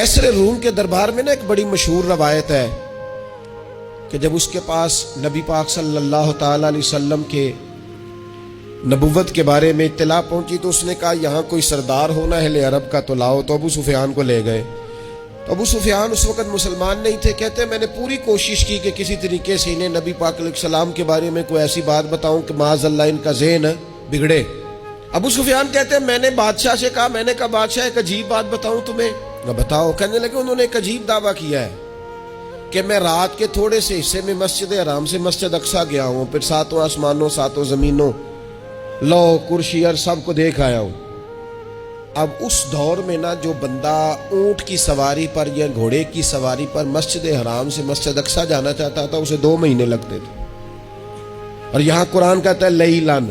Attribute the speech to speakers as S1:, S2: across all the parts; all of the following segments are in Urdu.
S1: قیصر روم کے دربار میں نا ایک بڑی مشہور روایت ہے کہ جب اس کے پاس نبی پاک صلی اللہ تعالی علیہ وسلم کے نبوت کے بارے میں اطلاع پہنچی تو اس نے کہا یہاں کوئی سردار ہونا اہل عرب کا تو لاؤ، تو ابو سفیان کو لے گئے۔ تو ابو سفیان اس وقت مسلمان نہیں تھے، کہتے میں نے پوری کوشش کی کہ کسی طریقے سے انہیں نبی پاک علیہ السلام کے بارے میں کوئی ایسی بات بتاؤں کہ معاذ اللہ ان کا ذہن بگڑے۔ ابو سفیان کہتے ہیں میں نے بادشاہ سے کہا، میں نے کہا بادشاہ ایک عجیب بات بتاؤں تمہیں؟ بتاؤ۔ کہنے لگے انہوں نے ایک عجیب دعویٰ کیا ہے کہ میں رات کے تھوڑے سے حصے میں مسجد حرام سے مسجد اقصیٰ گیا ہوں، پھر ساتوں آسمانوں ساتوں زمینوں لو کرسی اور سب کو دیکھ آیا ہوں۔ اب اس دور میں نا جو بندہ اونٹ کی سواری پر یا گھوڑے کی سواری پر مسجد حرام سے مسجد اقصیٰ جانا چاہتا تھا اسے 2 مہینے لگتے تھے، اور یہاں قرآن کہتا ہے لیلن،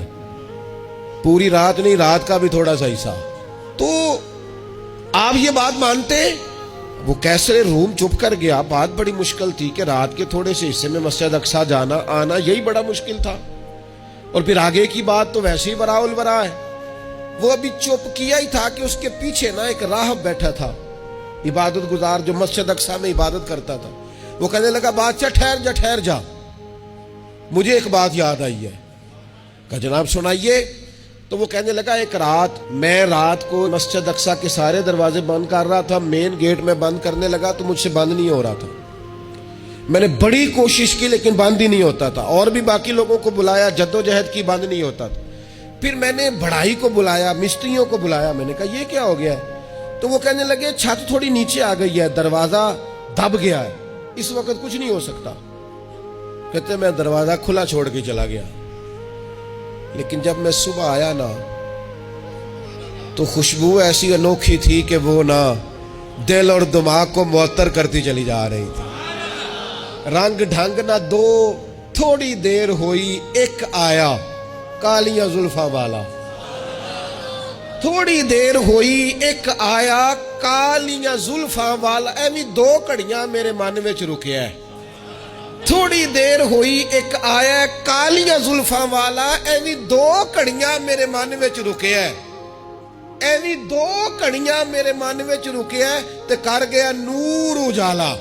S1: پوری رات نہیں، رات کا بھی تھوڑا سا حصہ۔ تو آپ یہ بات مانتے؟ وہ قیصر روم چپ کر گیا۔ بات بڑی مشکل تھی کہ رات کے تھوڑے سے حصے میں مسجد اقصیٰ جانا آنا یہی بڑا مشکل تھا، اور پھر آگے کی بات تو ویسے ہی برا البرا ہے۔ وہ ابھی چپ کیا ہی تھا کہ اس کے پیچھے نا ایک راہب بیٹھا تھا، عبادت گزار جو مسجد اقصیٰ میں عبادت کرتا تھا۔ وہ کہنے لگا بادشاہ ٹھہر جا، مجھے ایک بات یاد آئی ہے۔ کہا جناب سنائیے۔ تو وہ کہنے لگا ایک رات میں رات کو مسجد اقصیٰ کے سارے دروازے بند کر رہا تھا، مین گیٹ میں بند کرنے لگا تو مجھ سے بند نہیں ہو رہا تھا۔ میں نے بڑی کوشش کی لیکن بند ہی نہیں ہوتا تھا، اور بھی باقی لوگوں کو بلایا، جدوجہد کی، بند نہیں ہوتا تھا۔ پھر میں نے بڑھائی کو بلایا، مستریوں کو بلایا، میں نے کہا یہ کیا ہو گیا ہے؟ تو وہ کہنے لگے چھت تھوڑی نیچے آ گئی ہے، دروازہ دب گیا ہے، اس وقت کچھ نہیں ہو سکتا۔ کہتے میں دروازہ کھلا چھوڑ کے چلا گیا، لیکن جب میں صبح آیا نا تو خوشبو ایسی انوکھی تھی کہ وہ نا دل اور دماغ کو معطر کرتی چلی جا رہی تھی۔ رنگ ڈھنگ نہ دو، تھوڑی دیر ہوئی ایک آیا کالیاں زلفاں والا۔ تھوڑی دیر ہوئی ایک آیا کالیاں زلفاں والا، ایویں 2 گھڑیاں میرے من وچ رکیا ہے۔ تھوڑی دیر ہوئی ایک آیا کالیاں زلفاں والا، ایویں 2 گھڑیاں میرے من وچ رکیا ہے، ایویں 2 گھڑیاں میرے من وچ رکیا ہے تے کر گیا نور اجالا۔